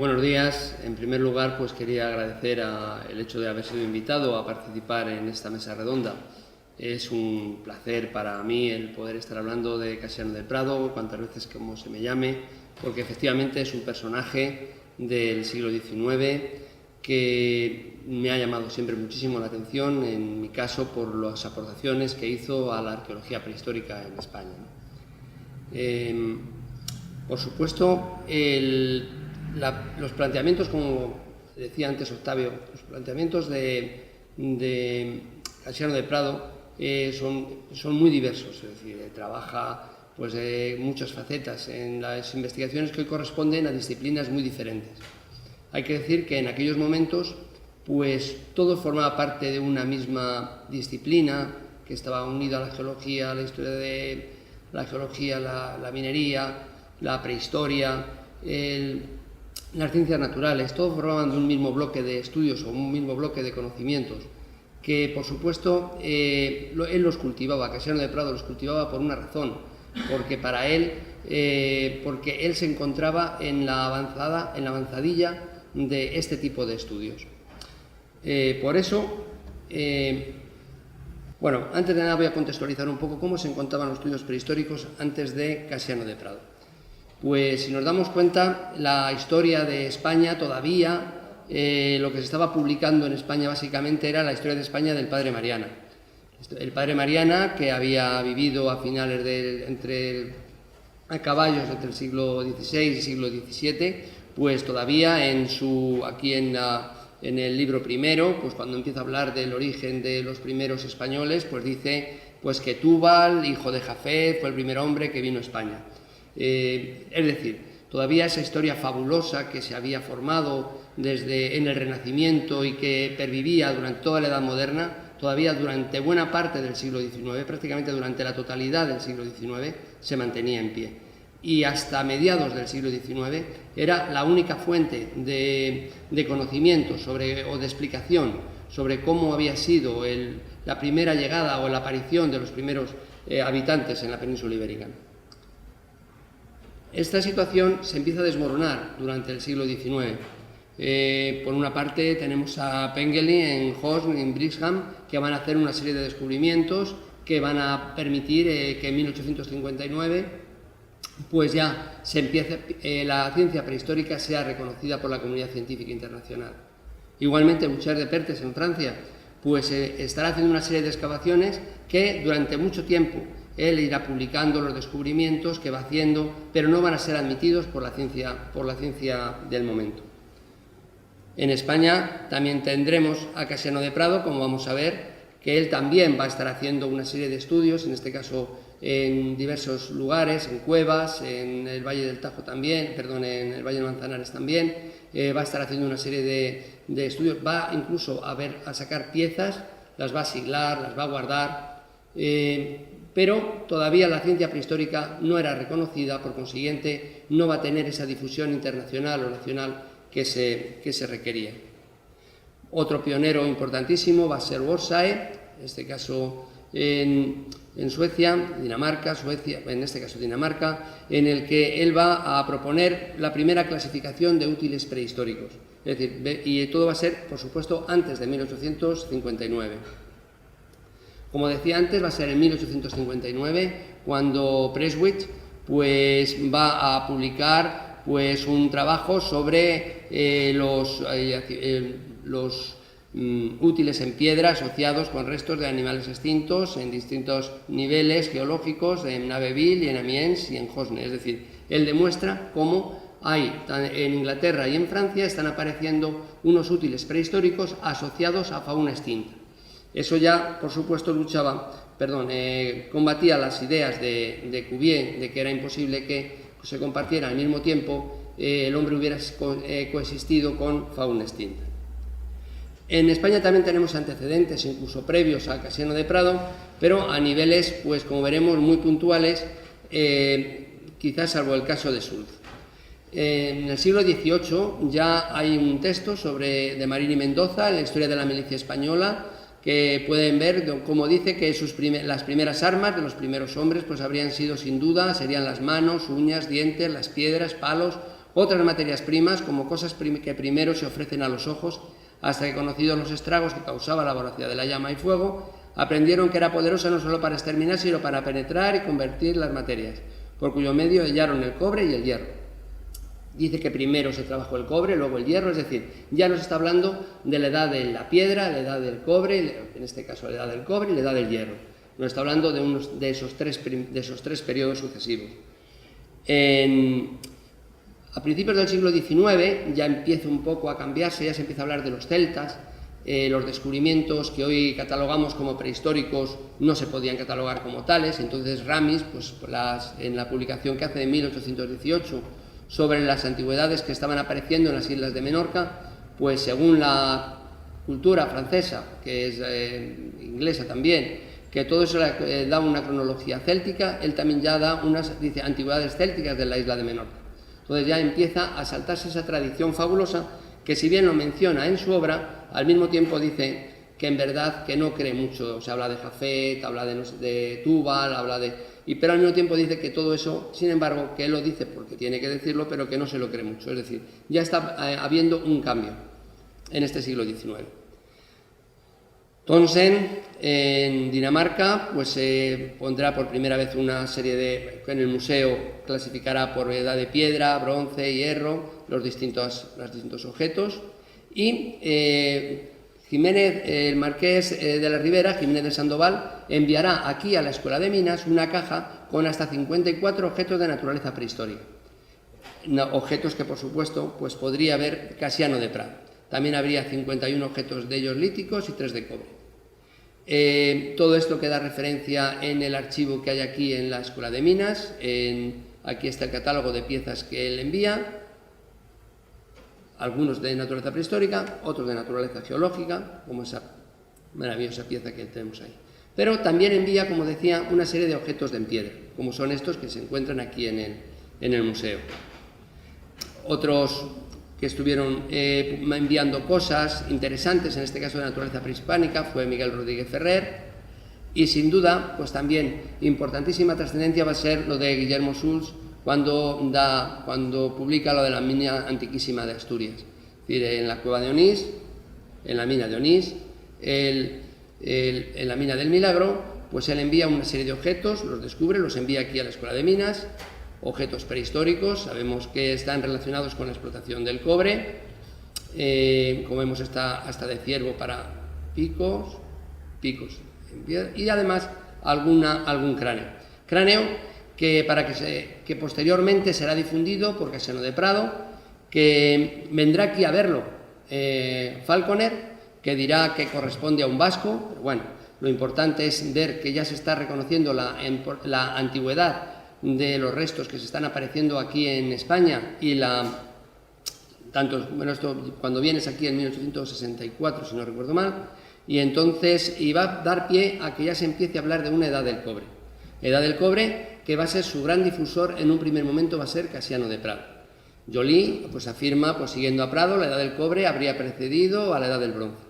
Buenos días. En primer lugar, pues quería agradecer el hecho de haber sido invitado a participar en esta mesa redonda. Es un placer para mí el poder estar hablando de Casiano del Prado, cuantas veces como se me llame, porque efectivamente es un personaje del siglo XIX que me ha llamado siempre muchísimo la atención, en mi caso por las aportaciones que hizo a la arqueología prehistórica en España. Por supuesto, los planteamientos, como decía antes Octavio, los planteamientos de Casiano del Prado son muy diversos, es decir, trabaja pues, muchas facetas en las investigaciones que hoy corresponden a disciplinas muy diferentes. Hay que decir que en aquellos momentos pues, todo formaba parte de una misma disciplina que estaba unida a la geología, la historia de la geología, la minería, la prehistoria, las ciencias naturales, todos formaban de un mismo bloque de estudios o un mismo bloque de conocimientos que, por supuesto, él los cultivaba, Casiano del Prado los cultivaba por una razón, porque para él, porque él se encontraba en la avanzadilla de este tipo de estudios. Por eso, bueno, antes de nada voy a contextualizar un poco cómo se encontraban los estudios prehistóricos antes de Casiano del Prado. Pues si nos damos cuenta, la historia de España todavía, lo que se estaba publicando en España básicamente era la historia de España del padre Mariana. El padre Mariana, que había vivido a finales a caballos entre el siglo XVI y siglo XVII, pues todavía aquí en el libro primero, pues cuando empieza a hablar del origen de los primeros españoles, pues dice pues que Túbal, hijo de Jafet, fue el primer hombre que vino a España. Es decir, todavía esa historia fabulosa que se había formado en el Renacimiento y que pervivía durante toda la Edad Moderna, todavía durante buena parte del siglo XIX, prácticamente durante la totalidad del siglo XIX, se mantenía en pie. Y hasta mediados del siglo XIX era la única fuente de conocimiento o de explicación sobre cómo había sido la primera llegada o la aparición de los primeros habitantes en la península ibérica. Esta situación se empieza a desmoronar durante el siglo XIX. Por una parte tenemos a Pengelly en Hoorn, en Brixham, que van a hacer una serie de descubrimientos que van a permitir que en 1859 pues ya la ciencia prehistórica sea reconocida por la comunidad científica internacional. Igualmente Bouchard de Perthes en Francia pues estará haciendo una serie de excavaciones que durante mucho tiempo él irá publicando los descubrimientos que va haciendo, pero no van a ser admitidos por la ciencia del momento. En España también tendremos a Casiano del Prado, como vamos a ver, que él también va a estar haciendo una serie de estudios, en este caso en diversos lugares, en cuevas, en el Valle del Tajo también, en el Valle de Manzanares también, va a estar haciendo una serie de estudios, va incluso a sacar piezas, las va a siglar, las va a guardar, pero todavía la ciencia prehistórica no era reconocida, por consiguiente no va a tener esa difusión internacional o nacional que se requería. Otro pionero importantísimo va a ser Worsae, en este caso en Dinamarca, en el que él va a proponer la primera clasificación de útiles prehistóricos. Es decir, y todo va a ser, por supuesto, antes de 1859. Como decía antes, va a ser en 1859 cuando Preswich pues, va a publicar pues, un trabajo sobre los útiles en piedra asociados con restos de animales extintos en distintos niveles geológicos, en Abbeville y en Amiens y en Hosne. Es decir, él demuestra cómo en Inglaterra y en Francia están apareciendo unos útiles prehistóricos asociados a fauna extinta. Eso ya, por supuesto, combatía las ideas de Cuvier de que era imposible que se compartiera al mismo tiempo el hombre hubiera coexistido con fauna extinta. En España también tenemos antecedentes, incluso previos a Casiano del Prado, pero a niveles, pues como veremos, muy puntuales, quizás salvo el caso de Sulz. En el siglo XVIII ya hay un texto de Marín y Mendoza, la historia de la milicia española, que pueden ver cómo dice que las primeras armas de los primeros hombres pues habrían sido sin duda, serían las manos, uñas, dientes, las piedras, palos otras materias primas como cosas que primero se ofrecen a los ojos, hasta que, conocidos los estragos que causaba la voracidad de la llama y fuego, aprendieron que era poderosa no solo para exterminar, sino para penetrar y convertir las materias, por cuyo medio hallaron el cobre y el hierro. Dice que primero se trabajó el cobre, luego el hierro, es decir, ya nos está hablando de la edad de la piedra, la edad del cobre, en este caso la edad del cobre y la edad del hierro. Nos está hablando de esos tres periodos sucesivos. A principios del siglo XIX ya empieza un poco a cambiarse, ya se empieza a hablar de los celtas. Los descubrimientos que hoy catalogamos como prehistóricos no se podían catalogar como tales. Entonces Ramis, pues, en la publicación que hace de 1818 sobre las antigüedades que estaban apareciendo en las islas de Menorca, pues según la cultura francesa, que es inglesa también, que todo eso da una cronología céltica, él también ya da unas, dice, antigüedades célticas de la isla de Menorca. Entonces ya empieza a saltarse esa tradición fabulosa que, si bien lo menciona en su obra, al mismo tiempo dice que en verdad que no cree mucho. Se habla de Jafet, habla de Tubal, pero al mismo tiempo dice que todo eso, sin embargo, que él lo dice porque tiene que decirlo, pero que no se lo cree mucho. Es decir, ya está habiendo un cambio en este siglo XIX. Tonsen, en Dinamarca, pues se pondrá por primera vez una serie en el museo clasificará por edad de piedra, bronce, hierro, los distintos objetos. Y Jiménez, el marqués de la Ribera, Jiménez de Sandoval, enviará aquí a la Escuela de Minas una caja con hasta 54 objetos de naturaleza prehistórica. Objetos que, por supuesto, pues podría haber Casiano de Prado. También habría 51 objetos de ellos líticos y 3 de cobre. Todo esto queda referencia en el archivo que hay aquí en la Escuela de Minas. Aquí está el catálogo de piezas que él envía. Algunos de naturaleza prehistórica, otros de naturaleza geológica, como esa maravillosa pieza que tenemos ahí. Pero también envía, como decía, una serie de objetos de en piedra, como son estos que se encuentran aquí en el museo. Otros que estuvieron enviando cosas interesantes, en este caso de naturaleza prehispánica, fue Miguel Rodríguez Ferrer, y sin duda, pues también importantísima trascendencia va a ser lo de Guillermo Schulz, cuando publica lo de la mina antiquísima de Asturias. Es decir, en la cueva de Onís, en la mina de Onís, en la mina del Milagro, pues él envía una serie de objetos, los descubre, los envía aquí a la Escuela de Minas, objetos prehistóricos, sabemos que están relacionados con la explotación del cobre, como vemos está hasta de ciervo para picos, y además algún cráneo que posteriormente será difundido por Casiano de Prado, que vendrá aquí a verlo Falconer, que dirá que corresponde a un vasco, pero bueno, lo importante es ver que ya se está reconociendo la antigüedad de los restos que se están apareciendo aquí en España y esto cuando vienes aquí en 1864, si no recuerdo mal, y entonces va a dar pie a que ya se empiece a hablar de una edad del cobre. Edad del cobre que va a ser su gran difusor en un primer momento, va a ser Casiano de Prado. Joly pues afirma, pues siguiendo a Prado, la edad del cobre habría precedido a la edad del bronce,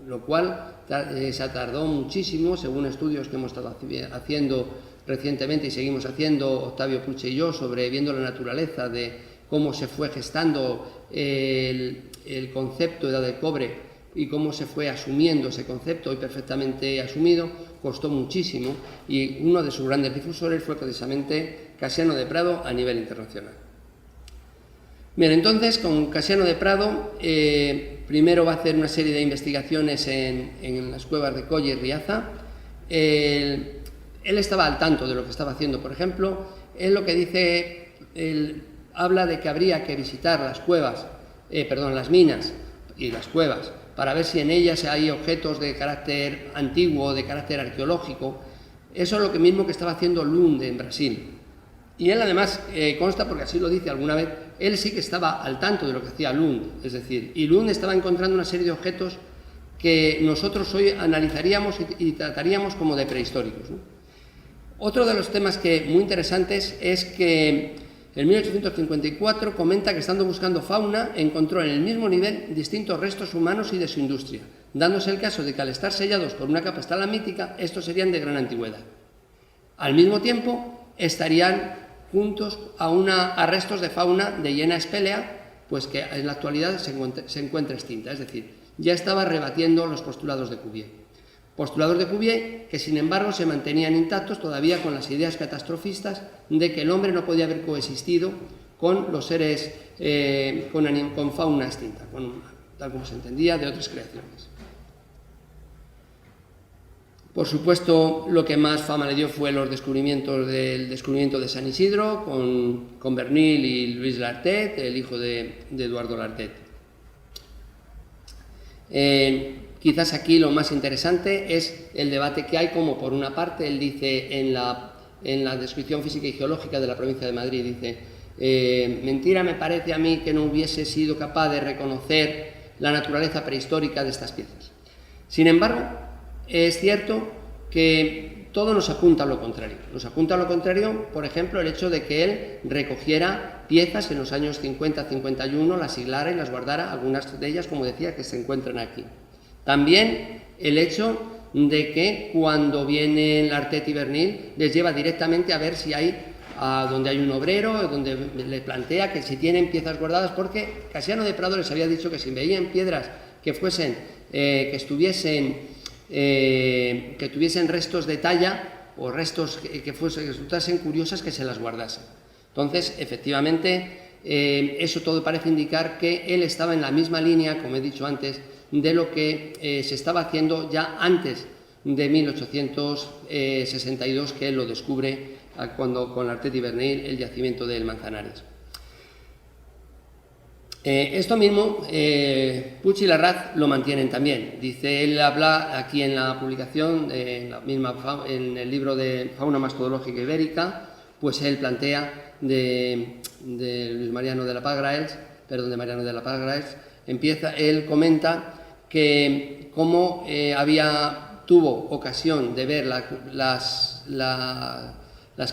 lo cual se tardó muchísimo, según estudios que hemos estado haciendo recientemente y seguimos haciendo Octavio Puche y yo, viendo la naturaleza de cómo se fue gestando el concepto de edad del cobre y cómo se fue asumiendo ese concepto, hoy perfectamente asumido, costó muchísimo, y uno de sus grandes difusores fue precisamente Casiano de Prado a nivel internacional. Bien, entonces con Casiano de Prado primero va a hacer una serie de investigaciones en las cuevas de Colla y Riaza. Él estaba al tanto de lo que estaba haciendo, por ejemplo, él lo que dice, él habla de que habría que visitar las minas y las cuevas, para ver si en ellas hay objetos de carácter antiguo, de carácter arqueológico. Eso es lo mismo que estaba haciendo Lund en Brasil. Y él además consta, porque así lo dice alguna vez, él sí que estaba al tanto de lo que hacía Lund, es decir, y Lund estaba encontrando una serie de objetos que nosotros hoy analizaríamos y trataríamos como de prehistóricos, ¿no? Otro de los temas muy interesantes es que en 1854 comenta que, estando buscando fauna, encontró en el mismo nivel distintos restos humanos y de su industria, dándose el caso de que, al estar sellados por una capa estalagmítica, estos serían de gran antigüedad. Al mismo tiempo estarían juntos a restos de fauna de Hiena spelea, pues que en la actualidad se encuentra extinta, es decir, ya estaba rebatiendo los postulados de Cuvier. Postulados de Cuvier que, sin embargo, se mantenían intactos todavía con las ideas catastrofistas de que el hombre no podía haber coexistido con los seres, con fauna extinta, tal como se entendía de otras creaciones. Por supuesto, lo que más fama le dio fue el descubrimiento de San Isidro con Bernil y Luis Lartet, el hijo de Eduardo Lartet. Quizás aquí lo más interesante es el debate que hay, como por una parte él dice en la descripción física y geológica de la provincia de Madrid, dice: mentira me parece a mí que no hubiese sido capaz de reconocer la naturaleza prehistórica de estas piezas. Sin embargo, es cierto que todo nos apunta a lo contrario. Nos apunta a lo contrario, por ejemplo, el hecho de que él recogiera piezas en los años 50-51, las hilara y las guardara, algunas de ellas, como decía, que se encuentran aquí. También el hecho de que cuando vienen Lartet y Bernil les lleva directamente a ver si hay, donde hay un obrero, donde le plantea que si tienen piezas guardadas, porque Casiano de Prado les había dicho que si veían piedras que fuesen, que tuviesen restos de talla o restos que resultasen curiosas, que se las guardasen. Entonces, efectivamente, eso todo parece indicar que él estaba en la misma línea, como he dicho antes, de lo que se estaba haciendo ya antes de 1862, que él lo descubre cuando con Lartet y Bernil el yacimiento del Manzanares. Esto mismo Puig y Larraz lo mantienen también. Dice, él habla aquí en la publicación, en el libro de Fauna Mastodológica Ibérica, pues él plantea de Mariano de la Paz Graells, él comenta que como tuvo ocasión de ver las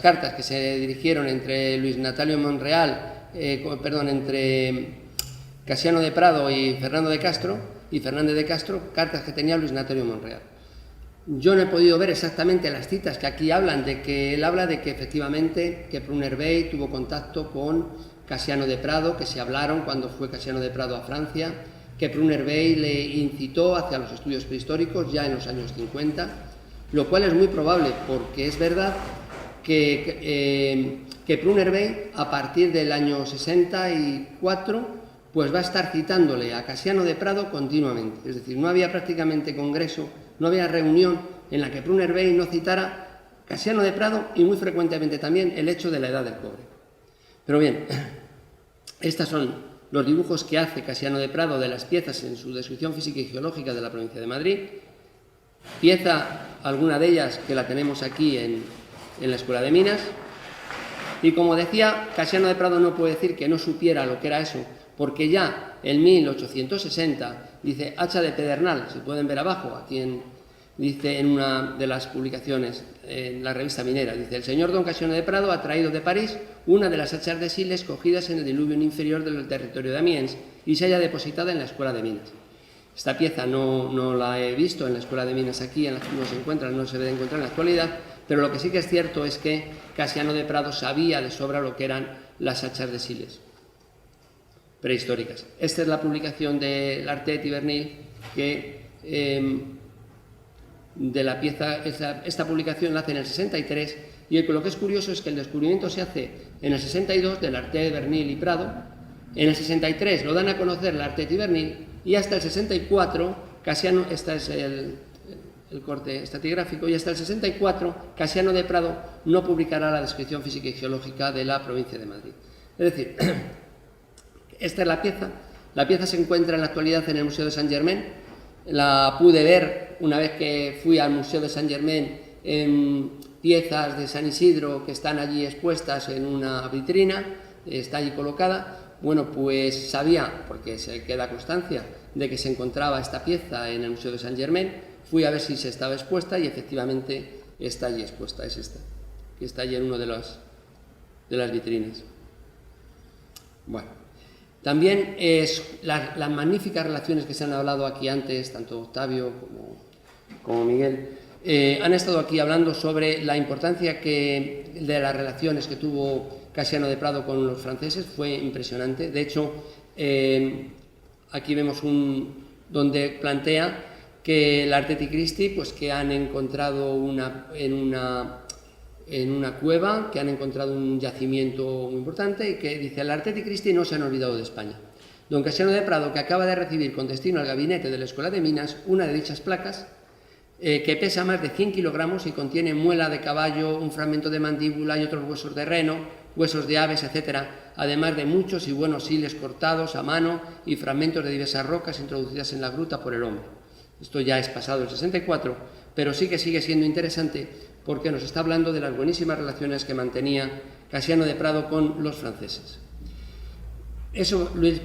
cartas que se dirigieron entre Luis Natalio Monreal, entre Casiano de Prado y Fernández de Castro, cartas que tenía Luis Natalio Monreal. Yo no he podido ver exactamente las citas que aquí hablan, de que él habla de que efectivamente que Pruner-Bey tuvo contacto con Casiano de Prado, que se hablaron cuando fue Casiano de Prado a Francia, que Pruner-Bey le incitó hacia los estudios prehistóricos ya en los años 50, lo cual es muy probable porque es verdad que Pruner-Bey a partir del año 64 pues va a estar citándole a Casiano de Prado continuamente. Es decir, no había prácticamente congreso, no había reunión en la que Pruner-Bey no citara Casiano de Prado y muy frecuentemente también el hecho de la edad del cobre. Pero bien, estos son los dibujos que hace Casiano de Prado de las piezas en su descripción física y geológica de la provincia de Madrid. Pieza, alguna de ellas que la tenemos aquí en la Escuela de Minas. Y como decía, Casiano de Prado no puede decir que no supiera lo que era eso, porque ya en 1860, dice Hacha de Pedernal, se pueden ver abajo, aquí dice en una de las publicaciones, en la revista minera, dice: el señor don Casiano de Prado ha traído de París una de las hachas de Siles cogidas en el diluvio inferior del territorio de Amiens y se halla depositada en la Escuela de Minas. Esta pieza no la he visto en la Escuela de Minas aquí, no se debe encontrar en la actualidad, pero lo que sí que es cierto es que Casiano de Prado sabía de sobra lo que eran las hachas de Siles prehistóricas. Esta es la publicación de Lartet y Bernil, que de la pieza, esta publicación la hace en el 63, y lo que es curioso es que el descubrimiento se hace en el 62 de Lartet, Bernil y Prado. En el 63 lo dan a conocer Lartet y Bernil, y hasta el 64 Casiano, este es el corte estratigráfico, y hasta el 64 Casiano de Prado no publicará la descripción física y geológica de la provincia de Madrid. Es decir, esta es la pieza. La pieza se encuentra en la actualidad en el Museo de Saint-Germain. La pude ver una vez que fui al Museo de Saint-Germain en piezas de San Isidro que están allí expuestas en una vitrina, está allí colocada. Bueno, pues sabía, porque se queda constancia, de que se encontraba esta pieza en el Museo de Saint-Germain. Fui a ver si se estaba expuesta y efectivamente está allí expuesta, es esta, que está allí en una de las vitrinas. Bueno, también es las magníficas relaciones que se han hablado aquí antes, tanto Octavio como Miguel, han estado aquí hablando sobre la importancia de las relaciones que tuvo Casiano de Prado con los franceses fue impresionante. De hecho, aquí vemos donde plantea que el Arteti Christi, pues que han encontrado en una cueva, que han encontrado un yacimiento muy importante, y que dice: el Arteti Christi no se han olvidado de España. Don Casiano de Prado, que acaba de recibir con destino al gabinete de la Escuela de Minas una de dichas placas, que pesa más de 100 kilogramos y contiene muela de caballo, un fragmento de mandíbula y otros huesos de reno, huesos de aves, etcétera, además de muchos y buenos siles cortados a mano y fragmentos de diversas rocas introducidas en la gruta por el hombre. Esto ya es pasado el 64, pero sí que sigue siendo interesante porque nos está hablando de las buenísimas relaciones que mantenía Casiano de Prado con los franceses.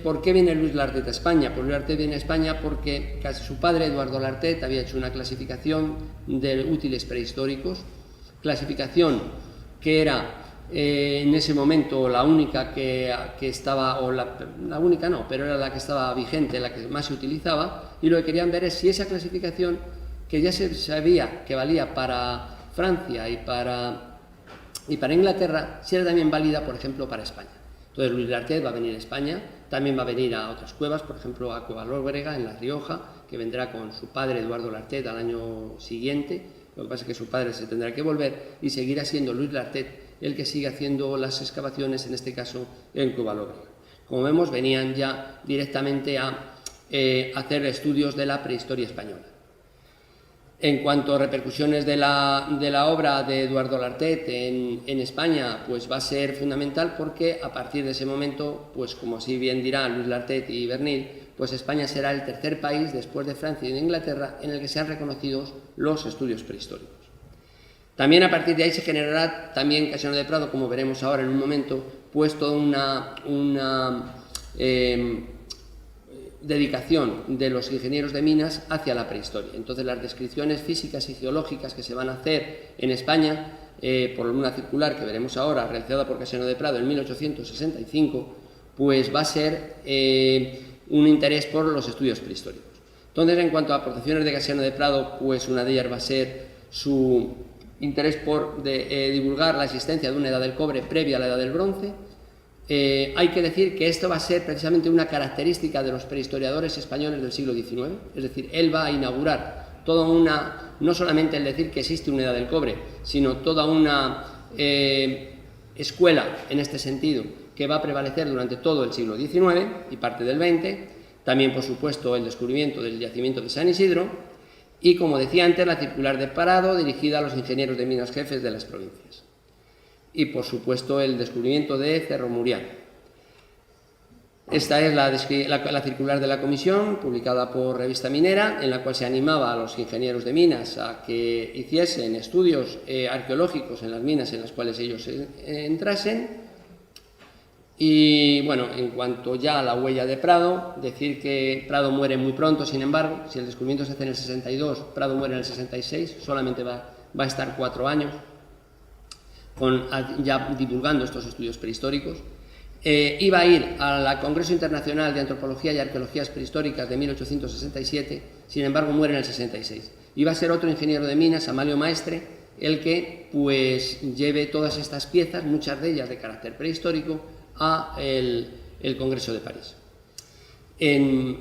¿Por qué viene Luis Lartet a España? Pues Luis Lartet viene a España porque su padre, Eduardo Lartet, había hecho una clasificación de útiles prehistóricos, clasificación que era en ese momento la única que estaba, o la única no, pero era la que estaba vigente, la que más se utilizaba, y lo que querían ver es si esa clasificación, que ya se sabía que valía para Francia y para Inglaterra, si era también válida, por ejemplo, para España. Entonces Luis Lartet va a venir a España, también va a venir a otras cuevas, por ejemplo a Cueva Lóbrega, en La Rioja, que vendrá con su padre Eduardo Lartet al año siguiente. Lo que pasa es que su padre se tendrá que volver y seguirá siendo Luis Lartet el que sigue haciendo las excavaciones, en este caso en Cueva Lóbrega. Como vemos, venían ya directamente a hacer estudios de la prehistoria española. En cuanto a repercusiones de la obra de Eduardo Lartet en España, pues va a ser fundamental porque a partir de ese momento, pues como así bien dirá Luis Lartet y Bernil, pues España será el tercer país después de Francia y de Inglaterra en el que sean reconocidos los estudios prehistóricos. También a partir de ahí se generará también Casiano de Prado, como veremos ahora en un momento, pues toda una dedicación de los ingenieros de minas hacia la prehistoria. Entonces las descripciones físicas y geológicas que se van a hacer en España por una circular que veremos ahora, realizada por Casiano de Prado en 1865, pues va a ser un interés por los estudios prehistóricos. Entonces, en cuanto a aportaciones de Casiano de Prado, pues una de ellas va a ser su interés por divulgar la existencia de una edad del cobre previa a la edad del bronce. Hay que decir que esto va a ser precisamente una característica de los prehistoriadores españoles del siglo XIX, es decir, él va a inaugurar toda no solamente el decir que existe una edad del cobre, sino toda una escuela en este sentido que va a prevalecer durante todo el siglo XIX y parte del XX, también por supuesto el descubrimiento del yacimiento de San Isidro y, como decía antes, la circular de Prado dirigida a los ingenieros de minas jefes de las provincias. Y, por supuesto, el descubrimiento de Cerro Muriano. Esta es la circular de la comisión, publicada por Revista Minera, en la cual se animaba a los ingenieros de minas a que hiciesen estudios arqueológicos en las minas en las cuales ellos entrasen. Y, bueno, en cuanto ya a la huella de Prado, decir que Prado muere muy pronto, sin embargo, si el descubrimiento se hace en el 62, Prado muere en el 66, solamente va a estar 4 años. Ya divulgando estos estudios prehistóricos. Iba a ir al Congreso Internacional de Antropología y Arqueologías Prehistóricas de 1867, sin embargo muere en el 66. Iba a ser otro ingeniero de minas, Amalio Maestre, el que pues lleve todas estas piezas, muchas de ellas de carácter prehistórico, a el Congreso de París.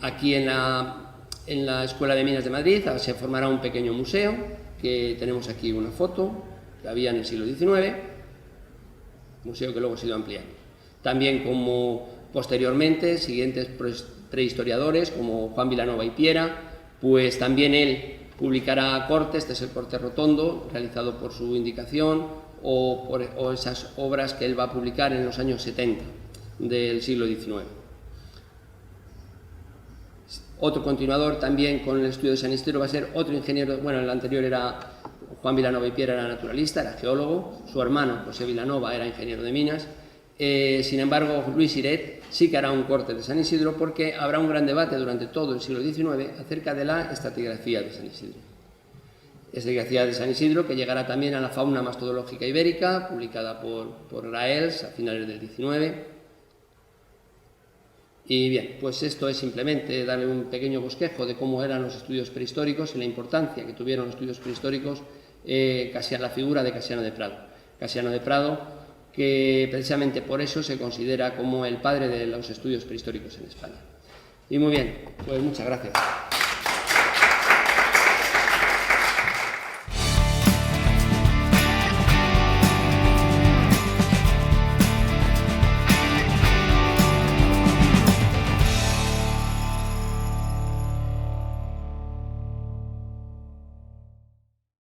Aquí en la Escuela de Minas de Madrid se formará un pequeño museo, que tenemos aquí una foto que había en el siglo XIX, museo que luego ha sido ampliado. También, como posteriormente, siguientes prehistoriadores como Juan Vilanova y Piera, pues también él publicará cortes, este es el corte rotondo, realizado por su indicación, o esas obras que él va a publicar en los años 70 del siglo XIX. Otro continuador también con el estudio de San Isidro va a ser otro ingeniero, bueno, el anterior era Juan Vilanova y Piera, era naturalista, era geólogo, su hermano José Vilanova era ingeniero de minas. Sin embargo, Luis Siret sí que hará un corte de San Isidro porque habrá un gran debate durante todo el siglo XIX acerca de la estratigrafía de San Isidro. Estratigrafía de San Isidro que llegará también a la fauna mastodológica ibérica, publicada por Raels a finales del XIX. Y bien, pues esto es simplemente darle un pequeño bosquejo de cómo eran los estudios prehistóricos y la importancia que tuvieron los estudios prehistóricos, casi a la figura de Casiano de Prado. Casiano de Prado, que precisamente por eso se considera como el padre de los estudios prehistóricos en España. Y muy bien, pues muchas gracias.